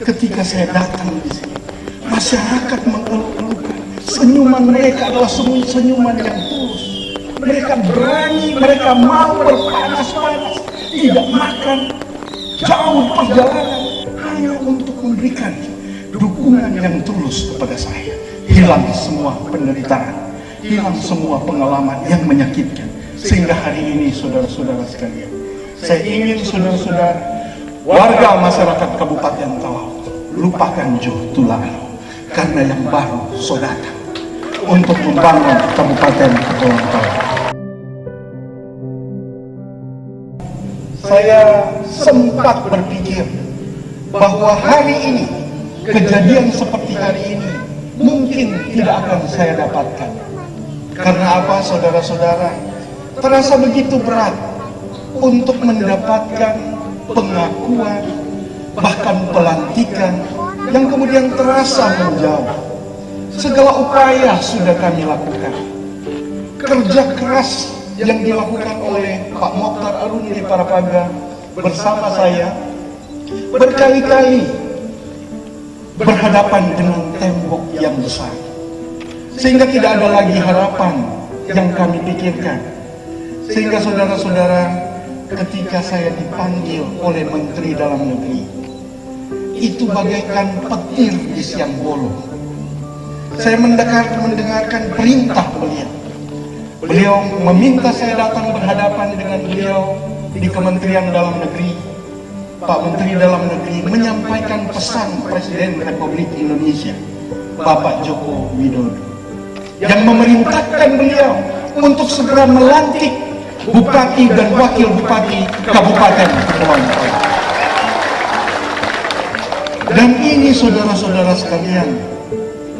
ketika saya datang di sini, masyarakat mengeluh-elukan. Senyuman mereka adalah senyuman yang tulus. Mereka berani, mereka mau berpanas-panas, tidak makan, jauh perjalanan, hanya untuk memberikan dukungan yang tulus kepada saya. Hilang semua penderitaan, hilang semua pengalaman yang menyakitkan. Sehingga hari ini saudara-saudara sekalian, saya ingin saudara-saudara warga masyarakat Kabupaten Talaut lupakan Tulaan, karena yang baru saudara untuk membangun Kabupaten Kepulauan Talaut. Saya sempat berpikir bahwa hari ini, kejadian seperti hari ini mungkin tidak akan saya dapatkan. Karena apa, saudara-saudara? Terasa begitu berat untuk mendapatkan pengakuan, bahkan pelantikan yang kemudian terasa menjauh. Segala upaya sudah kami lakukan. Kerja keras yang dilakukan oleh Pak Mokhtar Aruni Parapaga bersama saya berkali-kali berhadapan dengan tembok yang besar, sehingga tidak ada lagi harapan yang kami pikirkan. Sehingga saudara-saudara, ketika saya dipanggil oleh Menteri Dalam Negeri, itu bagaikan petir di siang bolong. Saya mendengarkan perintah beliau. Beliau meminta saya datang berhadapan dengan beliau di Kementerian Dalam Negeri. Pak Menteri Dalam Negeri menyampaikan pesan Presiden Republik Indonesia, Bapak Joko Widodo, yang memerintahkan beliau untuk segera melantik Bupati dan Wakil Bupati Kabupaten Kepulauan Talaut. Dan ini saudara-saudara sekalian,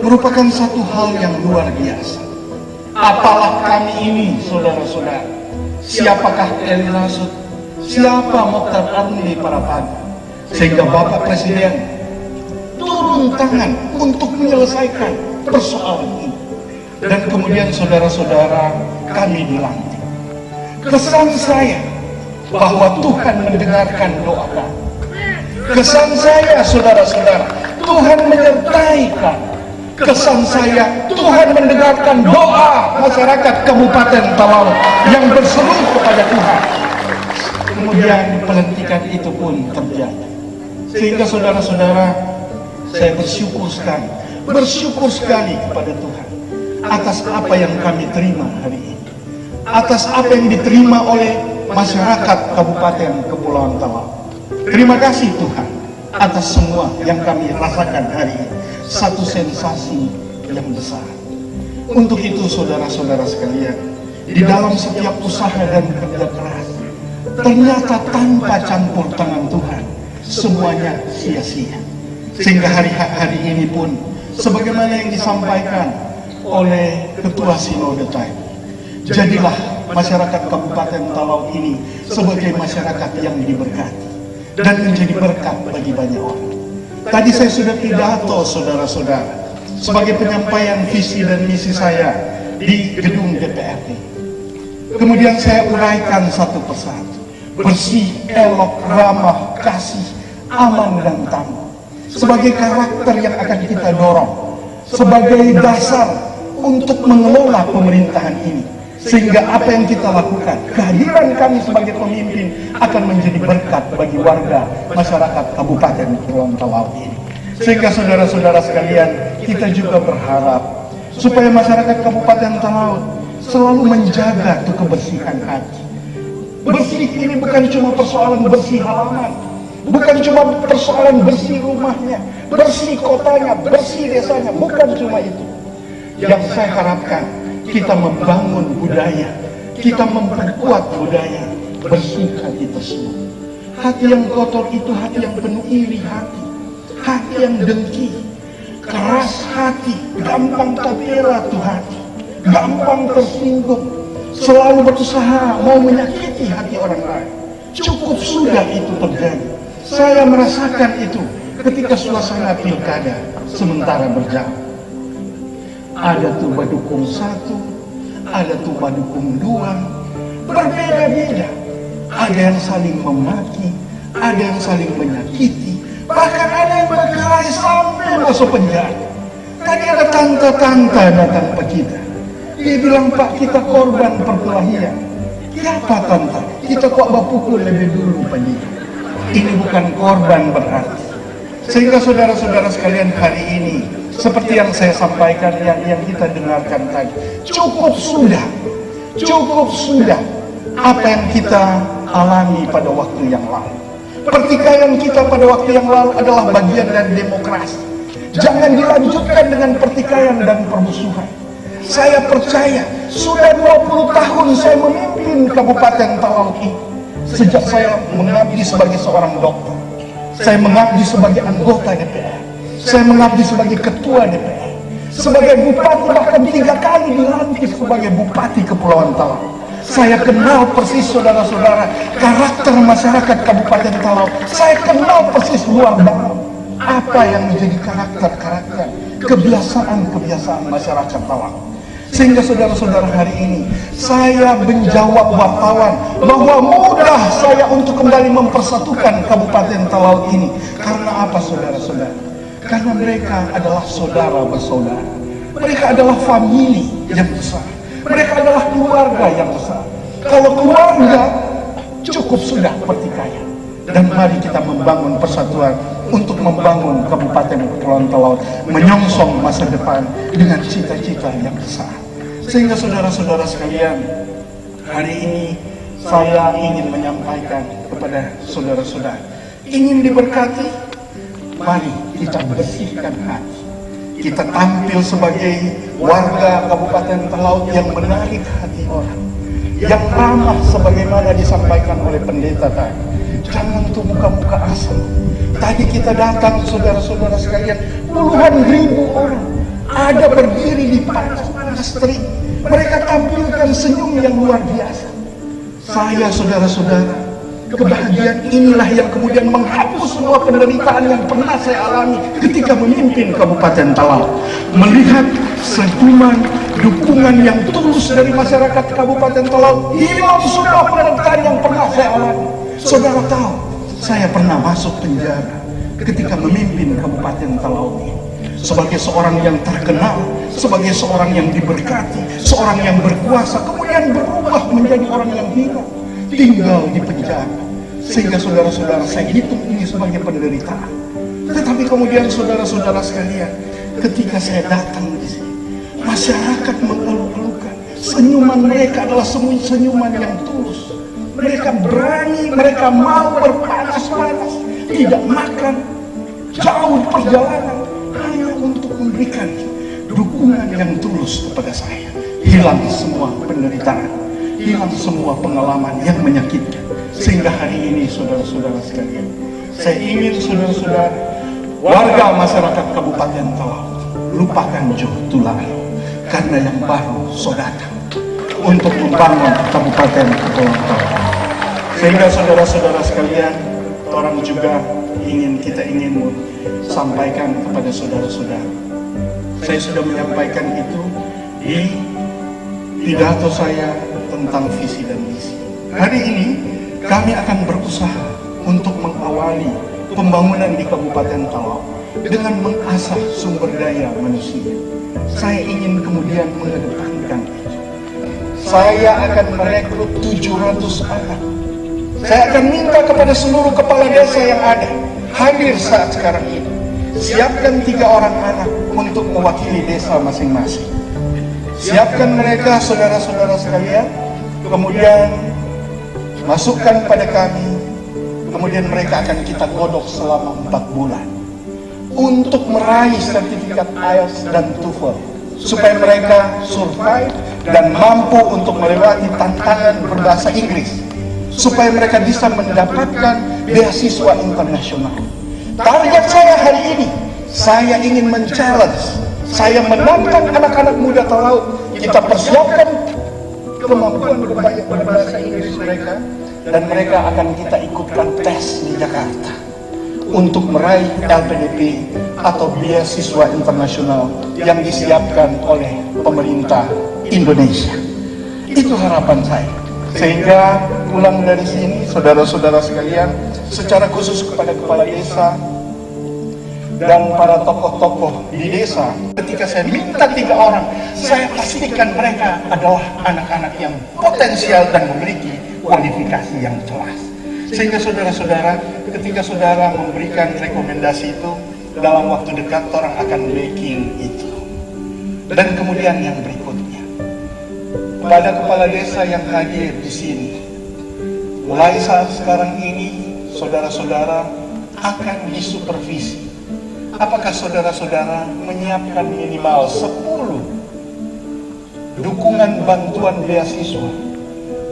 merupakan satu hal yang luar biasa. Apalah kami ini, saudara-saudara? Siapakah Eli Rasut? Siapa Mokhtar Aruni Parapaga? Sehingga Bapak Presiden turun tangan untuk menyelesaikan persoalan ini. Dan kemudian saudara-saudara, kami dilantik. Kesan saya bahwa Tuhan mendengarkan doa kami. Kesan saya, saudara-saudara, Tuhan menyertai kami. Kesan saya, Tuhan mendengarkan doa masyarakat Kabupaten Talaut yang berseru kepada Tuhan. Kemudian pelantikan itu pun terjadi. Sehingga saudara-saudara, saya bersyukur sekali kepada Tuhan atas apa yang kami terima hari ini, atas apa yang diterima oleh masyarakat Kabupaten Kepulauan Talaut. Terima kasih Tuhan atas semua yang kami rasakan hari ini. Satu sensasi yang besar. Untuk itu saudara-saudara sekalian, di dalam setiap usaha dan kerja keras, ternyata tanpa campur tangan Tuhan, semuanya sia-sia. Sehingga hari ini pun, sebagaimana yang disampaikan oleh Ketua Sinode tadi, jadilah masyarakat Kabupaten Talaut ini sebagai masyarakat yang diberkati dan menjadi berkat bagi banyak orang. Tadi saya sudah pidato, saudara-saudara, sebagai penyampaian visi dan misi saya di gedung DPRD. Kemudian saya uraikan satu persatu. Bersih, elok, ramah, kasih, aman, dan tangguh. Sebagai karakter yang akan kita dorong. Sebagai dasar untuk mengelola pemerintahan ini. Sehingga apa yang kita lakukan, kehadiran kami sebagai pemimpin akan menjadi berkat bagi warga masyarakat Kabupaten Kepulauan Talaut ini. Sehingga saudara-saudara sekalian, kita juga berharap supaya masyarakat Kabupaten Talaut selalu menjaga tuh kebersihan hati. Bersih ini bukan cuma persoalan bersih halaman, bukan cuma persoalan bersih rumahnya, bersih kotanya, bersih desanya, bukan cuma itu. Yang saya harapkan, kita membangun budaya, kita memperkuat budaya bersih hati tersebut. Hati yang kotor itu hati yang penuh iri hati, hati yang dengki, keras hati, gampang terbela tuh hati, gampang tersinggung, selalu berusaha mau menyakiti hati orang lain. Cukup sudah itu terjadi. Saya merasakan itu ketika suasana pilkada sementara berjalan. Ada tuh badukung 1, ada tuh badukung 2, berbeda-beda. Ada yang saling memaki, ada yang saling menyakiti, bahkan ada yang dicari sampai masuk penjara. Tadi ada tante-tante datang ke kita. Dia bilang, Pak, kita korban perkelahian. Kenapa tante? Kita kok bapukul lebih dulu Pak. Ini bukan korban berarti. Sehingga saudara-saudara sekalian, hari ini seperti yang saya sampaikan, yang kita dengarkan tadi, cukup sudah apa yang kita alami pada waktu yang lalu. Pertikaian kita pada waktu yang lalu adalah bagian dari demokrasi. Jangan dilanjutkan dengan pertikaian dan permusuhan. Saya percaya sudah 20 tahun saya memimpin Kabupaten Talaut ini. Sejak saya mengabdi sebagai seorang dokter, saya mengabdi sebagai anggota DPR, saya mengabdi sebagai ketua DPR, sebagai bupati, bahkan 3 kali dilantik sebagai bupati Kepulauan Talaut. Saya kenal persis saudara-saudara karakter masyarakat Kabupaten Talaut. Saya kenal persis luar dalam apa yang menjadi karakter kebiasaan masyarakat Talaut. Sehingga saudara-saudara, hari ini saya menjawab wartawan bahwa mudah saya untuk kembali mempersatukan Kabupaten Talaut ini. Karena apa saudara-saudara? Karena mereka adalah saudara bersaudara. Mereka adalah famili yang besar. Mereka adalah keluarga yang besar. Kalau keluarga, cukup sudah pertikaian. Dan mari kita membangun persatuan untuk membangun Kabupaten Kepulauan Talaut, menyongsong masa depan dengan cita-cita yang besar. Sehingga saudara-saudara sekalian, hari ini saya ingin menyampaikan kepada saudara-saudara, ingin diberkati, mari kita bersihkan hati. Kita tampil sebagai warga Kabupaten Talaut yang menarik hati orang, yang ramah sebagaimana disampaikan oleh pendeta tadi. Jangan tuh muka-muka asal. Tadi kita datang saudara-saudara sekalian, puluhan ribu orang ada berdiri di panas terik. Mereka tampilkan senyum yang luar biasa. Saya saudara-saudara, kebahagiaan inilah yang kemudian menghapus semua penderitaan yang pernah saya alami ketika memimpin Kabupaten Talaut. Melihat senyuman, dukungan yang tulus dari masyarakat Kabupaten Talaut, hilang semua penderitaan yang pernah saya alami. Saudara tahu, saya pernah masuk penjara ketika memimpin Kabupaten Talaut ini. Sebagai seorang yang terkenal, sebagai seorang yang diberkati, seorang yang berkuasa, kemudian berubah menjadi orang yang hina, tinggal di penjara. Sehingga saudara-saudara, saya hitung ini sebagai penderitaan. Tetapi kemudian saudara-saudara sekalian, ketika saya datang di sini, masyarakat mengeluh-elukan. Senyuman mereka adalah senyuman yang tulus. Mereka berani, mereka mau berpanas-panas, tidak makan, jauh perjalanan, hanya untuk memberikan dukungan yang tulus kepada saya. Hilang semua penderitaan, hilang semua pengalaman yang menyakitkan. Sehingga hari ini saudara-saudara sekalian, saya ingin saudara-saudara warga masyarakat Kabupaten Talaut lupakan Johtu lalu, karena yang baru saudara untuk membangun Kabupaten Kepulauan Talaut. Sehingga saudara-saudara sekalian, orang juga kita ingin sampaikan kepada saudara-saudara. Saya sudah menyampaikan itu di pidato saya tentang visi dan misi. Hari ini kami akan berusaha untuk mengawali pembangunan di Kabupaten Talaut dengan mengasah sumber daya manusia. Saya ingin kemudian mengedepankan itu. Saya akan merekrut 700 anak. Saya akan minta kepada seluruh kepala desa yang ada hadir saat sekarang ini. Siapkan 3 orang anak untuk mewakili desa masing-masing. Siapkan mereka saudara-saudara sekalian, kemudian masukkan pada kami, kemudian mereka akan kita godok selama 4 bulan untuk meraih sertifikat IELTS dan TOEFL, supaya mereka survive dan mampu untuk melewati tantangan berbahasa Inggris, supaya mereka bisa mendapatkan beasiswa internasional. Target saya hari ini, saya ingin men-challenge, saya menantang anak-anak muda Talaut. Kita persiapkan kemampuan berbahasa Inggris mereka, dan mereka akan kita ikutkan tes di Jakarta untuk meraih LPDP atau beasiswa internasional yang disiapkan oleh pemerintah Indonesia. Itu harapan saya. Sehingga pulang dari sini, saudara-saudara sekalian, secara khusus kepada kepala desa, dan para tokoh-tokoh di desa, ketika saya minta 3 orang, saya pastikan mereka adalah anak-anak yang potensial dan memiliki kualifikasi yang jelas. Sehingga saudara-saudara, ketika saudara memberikan rekomendasi itu, dalam waktu dekat orang akan backing itu. Dan kemudian yang berikutnya, pada kepala desa yang hadir di sini, mulai saat sekarang ini, saudara-saudara akan disupervisi. Apakah saudara-saudara menyiapkan minimal 10 dukungan bantuan beasiswa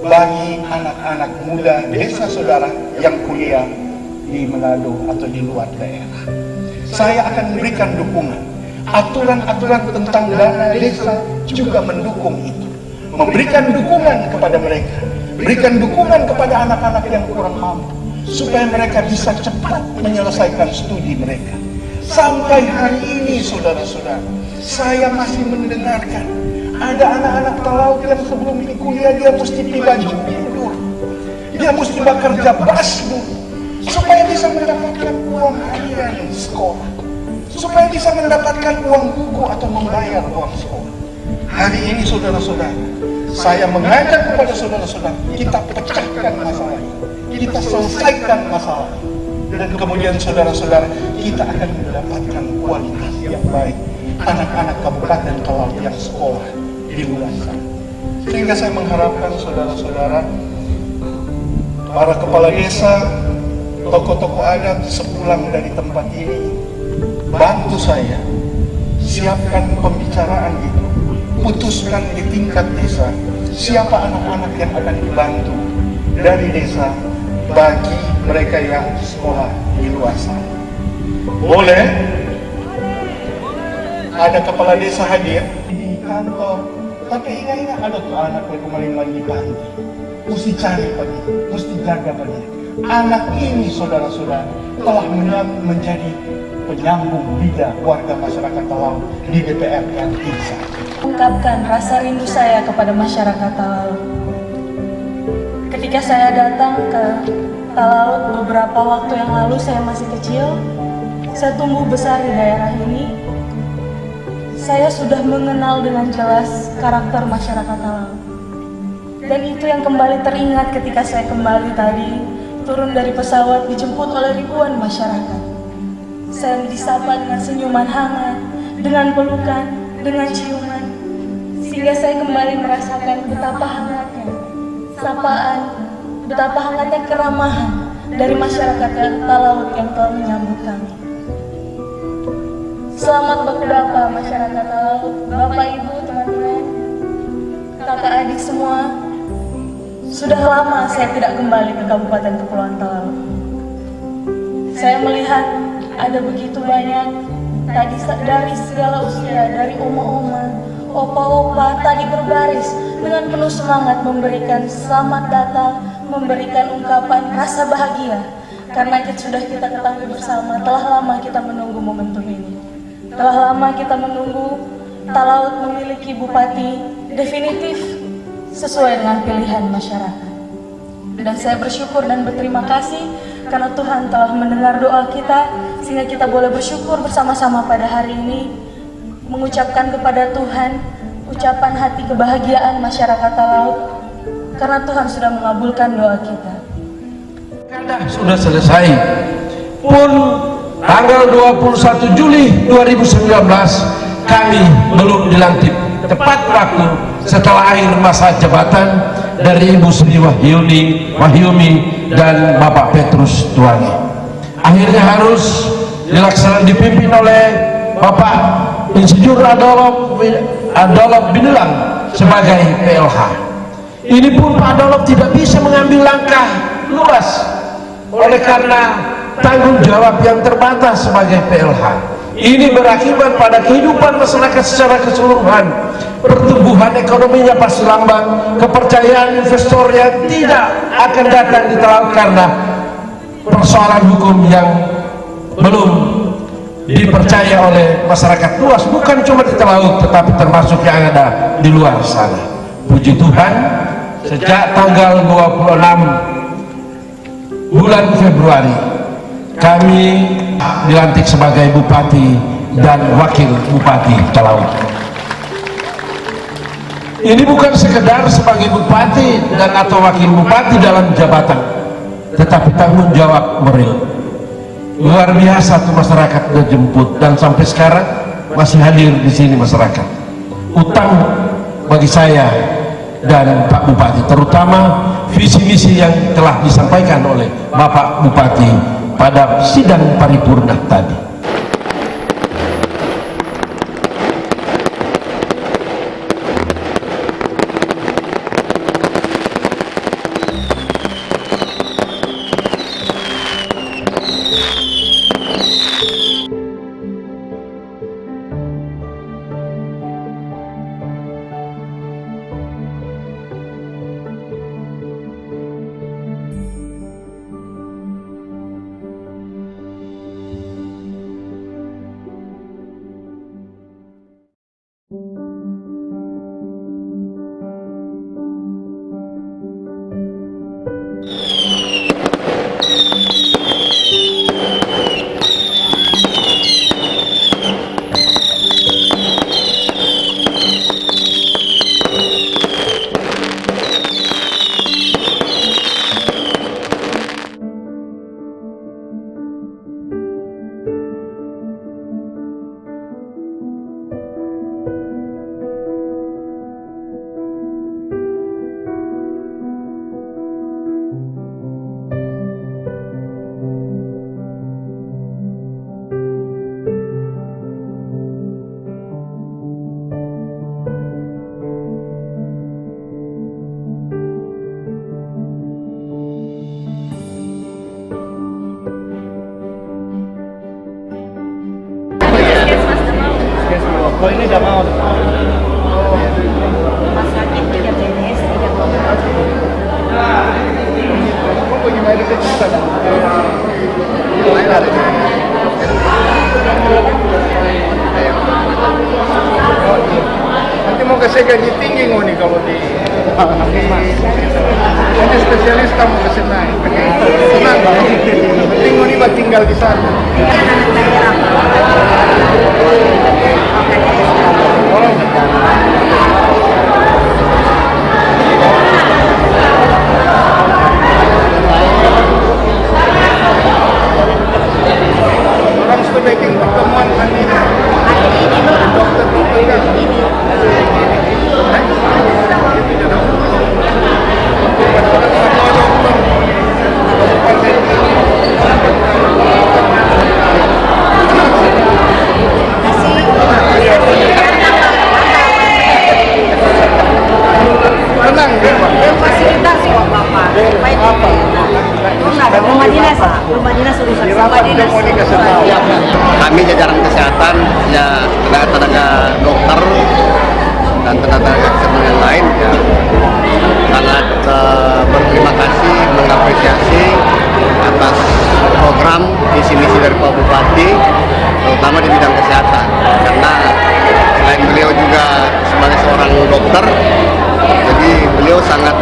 bagi anak-anak muda desa saudara yang kuliah di Manado atau di luar daerah? Saya akan memberikan dukungan. Aturan-aturan tentang dana desa juga mendukung itu. Memberikan dukungan kepada mereka, berikan dukungan kepada anak-anak yang kurang mampu, supaya mereka bisa cepat menyelesaikan studi mereka. Sampai hari ini, saudara-saudara, saya masih mendengarkan ada anak-anak pelaut yang sebelum ini kuliah dia mesti beli baju dulu, dia mesti bekerja bas dulu, supaya bisa mendapatkan uang harian sekolah, supaya bisa mendapatkan uang buku atau membayar uang sekolah. Hari ini, saudara-saudara, saya mengajak kepada saudara-saudara, kita pecahkan masalah ini, kita selesaikan masalah ini. Dan kemudian saudara-saudara, kita akan mendapatkan kualitas yang baik anak-anak Kabupaten Talaut yang sekolah di luar sana. Sehingga saya mengharapkan saudara-saudara, para kepala desa, tokoh-tokoh adat sepulang dari tempat ini, bantu saya siapkan pembicaraan itu, putuskan di tingkat desa siapa anak-anak yang akan dibantu dari desa bagi mereka yang sekolah di luar sana. Boleh? Ada kepala desa hadir di kantor, tapi ingat ada tuh anak yang kemarin lagi panti. Mesti cari pagi, mesti jaga pagi. Anak ini, saudara-saudara, telah menjadi penyambung lidah warga masyarakat Talaut di DPR RI. Ungkapkan rasa rindu saya kepada masyarakat Talaut. Ketika saya datang ke Talaut beberapa waktu yang lalu, saya masih kecil, saya tumbuh besar di daerah ini. Saya sudah mengenal dengan jelas karakter masyarakat Talaut. Dan itu yang kembali teringat ketika saya kembali tadi, turun dari pesawat dijemput oleh ribuan masyarakat. Saya disapa dengan senyuman hangat, dengan pelukan, dengan ciuman, sehingga saya kembali merasakan betapa hangatnya sapaan, betapa hangatnya keramahan dari masyarakat Talaut yang telah menyambut kami. Selamat berkedapa masyarakat Talaut, Bapak Ibu, teman-teman, kakak adik semua. Sudah lama saya tidak kembali ke Kabupaten Kepulauan Talaut. Saya melihat ada begitu banyak tadi dari segala usia, dari oma-oma, opa-opa tadi berbaris dengan penuh semangat memberikan selamat datang, memberikan ungkapan rasa bahagia karena sudah kita ketahui bersama, telah lama kita menunggu momentum ini. Telah lama kita menunggu Talaut memiliki bupati definitif sesuai dengan pilihan masyarakat. Dan saya bersyukur dan berterima kasih karena Tuhan telah mendengar doa kita, sehingga kita boleh bersyukur bersama-sama pada hari ini, mengucapkan kepada Tuhan ucapan hati kebahagiaan masyarakat Talaut, karena Tuhan sudah mengabulkan doa kita. Sudah selesai, pun tanggal 21 Juli 2019 kami belum dilantik tepat waktu setelah akhir masa jabatan dari Ibu Sri Wahyumi dan Bapak Petrus Tuani. Akhirnya harus dipimpin oleh Bapak Insinyur Adolf Binilang sebagai PLH. Ini pun Pak Adolf tidak bisa mengambil langkah luas oleh karena tanggung jawab yang terbatas sebagai PLH. Ini berakibat pada kehidupan masyarakat secara keseluruhan. Pertumbuhan ekonominya pasti lambat, kepercayaan investornya tidak akan datang di Talaut karena persoalan hukum yang belum dipercaya oleh masyarakat luas, bukan cuma di Talaut tetapi termasuk yang ada di luar sana. Puji Tuhan, sejak tanggal 26 bulan Februari kami dilantik sebagai Bupati dan Wakil Bupati Talaut. Ini bukan sekedar sebagai Bupati dan atau Wakil Bupati dalam jabatan, tetapi tanggung jawab moral. Luar biasa tuh masyarakat udah jemput, dan sampai sekarang masih hadir di sini masyarakat. Utang bagi saya dan Pak Bupati, terutama visi misi yang telah disampaikan oleh Bapak Bupati pada sidang paripurna tadi. Oh ini udah mau. Rumah sakit 3 BNS, 3 Kok gimana kita? Nanti mau kasih gaji tinggi nih kalau di ini spesialis kamu kasih naik. Tenang, penting nih buat tinggal di sana. Orang sudah bikin pertemuan hari ini. Dokter kan ini. Tenang, Fasilitas kok Bapak. Baik apa? Ada rumah dinas urusan sama dinas. Kami jajaran kesehatan, ya tenaga dokter dan tenaga kesehatan yang lain, ya sangat berterima kasih, mengapresiasi atas program visi misi dari Pak Bupati, terutama di bidang kesehatan. Karena selain beliau juga sebagai seorang dokter, jadi beliau sangat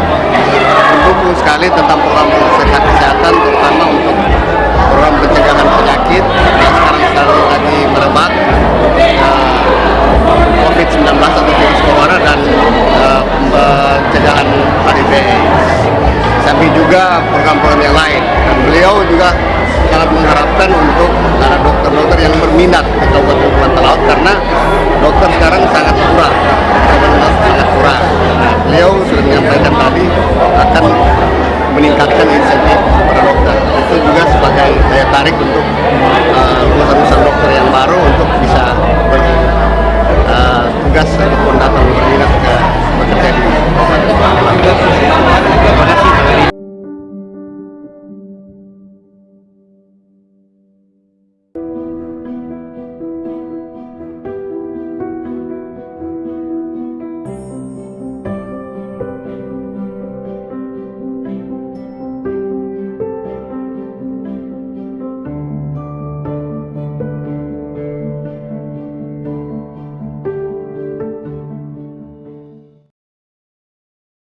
mendukung sekali tentang program kesehatan, terutama untuk program pencegahan penyakit yang sekarang lagi merebak, COVID-19 atau virus corona, dan pencegahan HIV, sampai juga program-program yang lain. Dan beliau juga sangat mengharapkan untuk para dokter-dokter yang berminat ke Kabupaten Kepulauan Talaut, karena dokter sekarang sangat kurang, sangat kurang. Nah, beliau sudah menyampaikan tadi akan meningkatkan insentif para dokter. Itu juga sebagai daya tarik untuk lulusan dokter yang baru untuk bisa bertugas